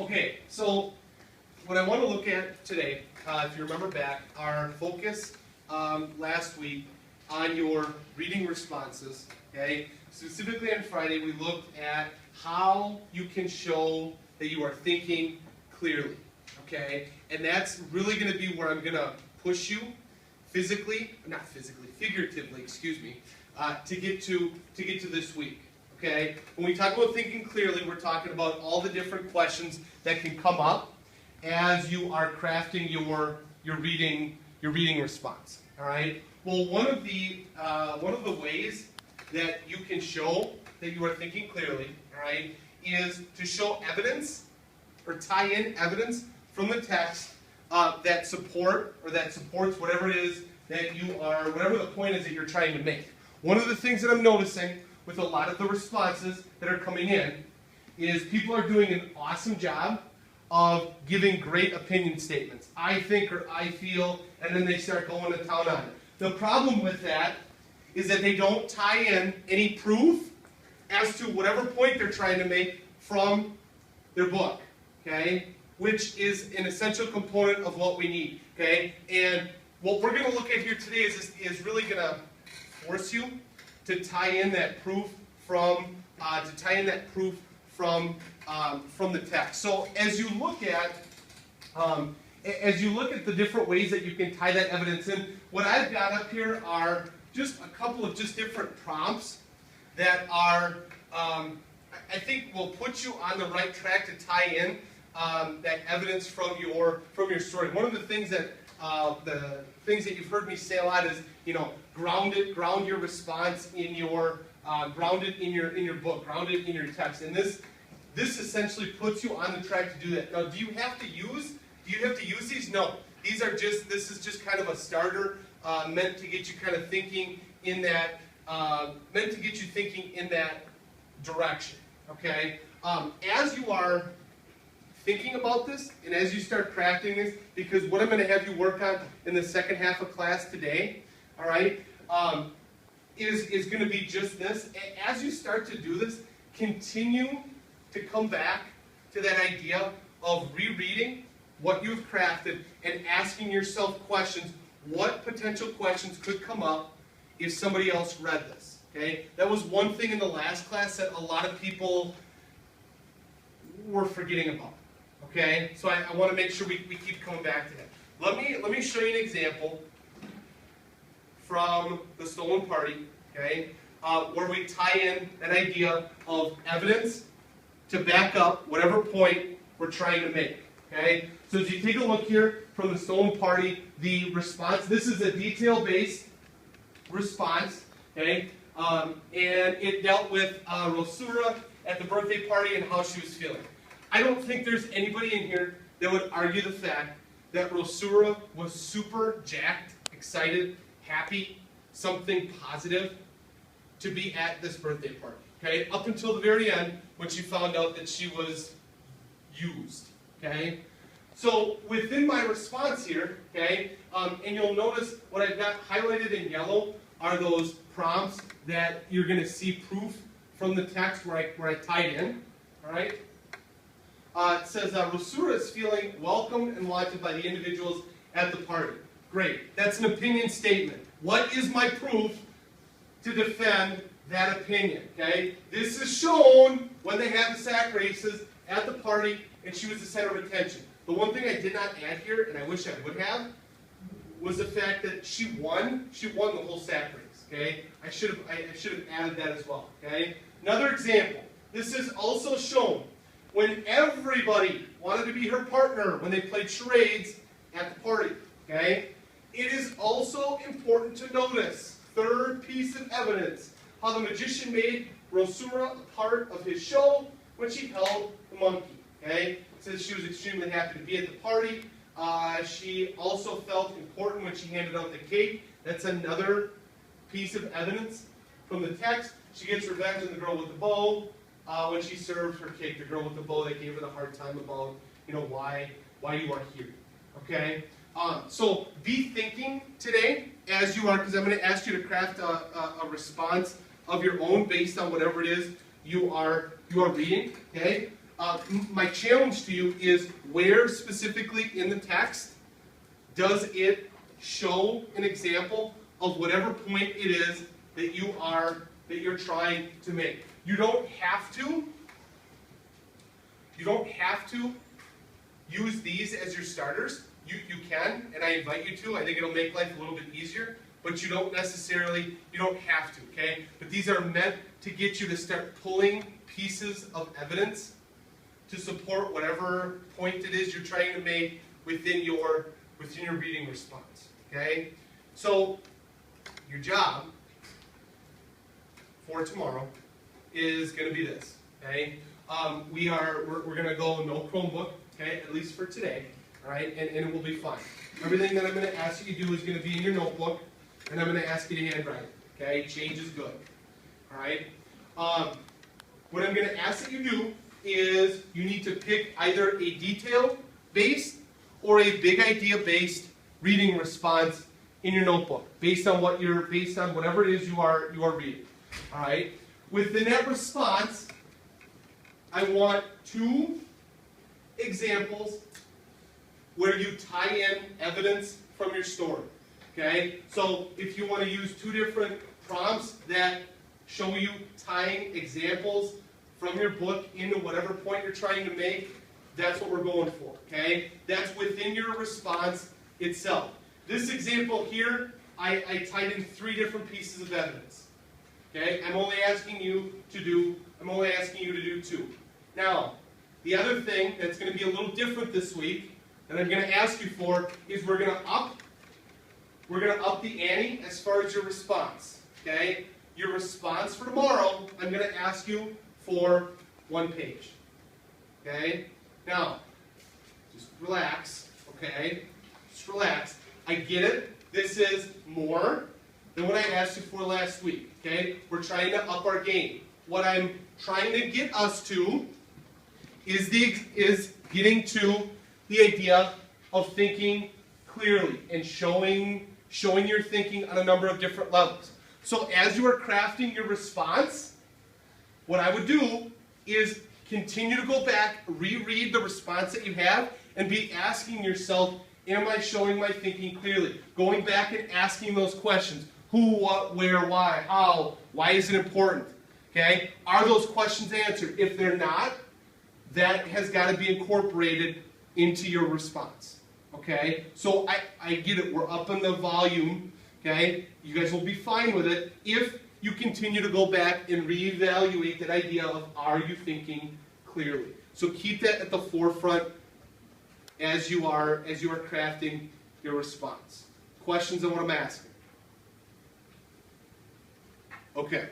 Okay, so what I want to look at today, if you remember back, our focus last week on your reading responses, okay? Specifically on Friday, we looked at how you can show that you are thinking clearly, okay? And that's really going to be where I'm going to push you figuratively, excuse me, to get to this week. Okay? When we talk about thinking clearly, we're talking about all the different questions that can come up as you are crafting your reading response. All right? Well, one of the ways that you can show that you are thinking clearly, all right, is to show evidence or tie in evidence from the text that supports whatever it is that you are, whatever the point is that you're trying to make. One of the things that I'm noticing with a lot of the responses that are coming in is people are doing an awesome job of giving great opinion statements. I think or I feel, and then they start going to town on it. The problem with that is that they don't tie in any proof as to whatever point they're trying to make from their book, okay? Which is an essential component of what we need, okay? And what we're going to look at here today is really going to force you to tie in that proof from the text. So as you look at the different ways that you can tie that evidence in, what I've got up here are just a couple of just different prompts that are I think will put you on the right track to tie in that evidence from your story. One of the things that you've heard me say a lot is, ground your response in your ground it in your book, ground it in your text, and this essentially puts you on the track to do that. Now, do you have to use these? No, this is just kind of a starter meant to get you kind of thinking in that direction. Okay, as you are thinking about this, and as you start crafting this, because what I'm going to have you work on in the second half of class today, all right, is going to be just this. As you start to do this, continue to come back to that idea of rereading what you've crafted and asking yourself questions. What potential questions could come up if somebody else read this? Okay, that was one thing in the last class that a lot of people were forgetting about. Okay, so I want to make sure we keep coming back to that. Let me show you an example from the Stolen Party, okay, where we tie in an idea of evidence to back up whatever point we're trying to make. Okay, so as you take a look here from the Stolen Party, the response, this is a detail-based response, okay, and it dealt with Rosura at the birthday party and how she was feeling. I don't think there's anybody in here that would argue the fact that Rosura was super jacked, excited, happy, something positive to be at this birthday party. Okay, up until the very end when she found out that she was used. Okay, so within my response here, okay, and you'll notice what I've got highlighted in yellow are those prompts that you're going to see proof from the text where I tied in. All right. It says Rosura is feeling welcomed and wanted by the individuals at the party. Great. That's an opinion statement. What is my proof to defend that opinion? Okay. This is shown when they had the sack races at the party and she was the center of attention. The one thing I did not add here, and I wish I would have, was the fact that she won the whole sack race. Okay. I should have added that as well. Okay. Another example. This is also shown when everybody wanted to be her partner when they played charades at the party, okay? It is also important to notice, third piece of evidence, how the magician made Rosura a part of his show when she held the monkey, okay? It says she was extremely happy to be at the party. She also felt important when she handed out the cake. That's another piece of evidence from the text. She gets revenge on the girl with the bow. When she served her cake, the girl with the bow, they gave her the hard time about, why you are here. Okay? So be thinking today as you are, because I'm going to ask you to craft a response of your own based on whatever it is you are reading. Okay? My challenge to you is where specifically in the text does it show an example of whatever point it is that you're trying to make. You don't have to use these as your starters. You can, and I invite you to. I think it'll make life a little bit easier, but you don't have to, okay? But these are meant to get you to start pulling pieces of evidence to support whatever point it is you're trying to make within your reading response, okay? So your job for tomorrow is going to be this, okay? We're going to go no Chromebook, okay, at least for today, all right, and it will be fine. Everything that I'm going to ask you to do is going to be in your notebook, and I'm going to ask you to handwrite it, okay? Change is good, all right? What I'm going to ask that you do is you need to pick either a detail-based or a big idea-based reading response in your notebook, based on whatever it is you are reading. All right. Within that response, I want 2 examples where you tie in evidence from your story. Okay. So if you want to use 2 different prompts that show you tying examples from your book into whatever point you're trying to make, that's what we're going for, okay? That's within your response itself. This example here, I tied in 3 different pieces of evidence, okay? I'm only asking you to do 2. Now, the other thing that's going to be a little different this week that I'm going to ask you for is we're going to up the ante as far as your response, okay? Your response for tomorrow, I'm going to ask you for 1 page, okay? Now, just relax, okay? Just relax. I get it. This is more than what I asked you for last week, okay? We're trying to up our game. What I'm trying to get us to is getting to the idea of thinking clearly and showing your thinking on a number of different levels. So as you are crafting your response, what I would do is continue to go back, reread the response that you have, and be asking yourself, am I showing my thinking clearly? Going back and asking those questions. Who, what, where, why, how, why is it important? Okay? Are those questions answered? If they're not, that has got to be incorporated into your response. Okay? So I get it. We're up in the volume. Okay? You guys will be fine with it if you continue to go back and reevaluate that idea of are you thinking clearly. So keep that at the forefront as you are crafting your response. Questions on what I'm asking? Okay.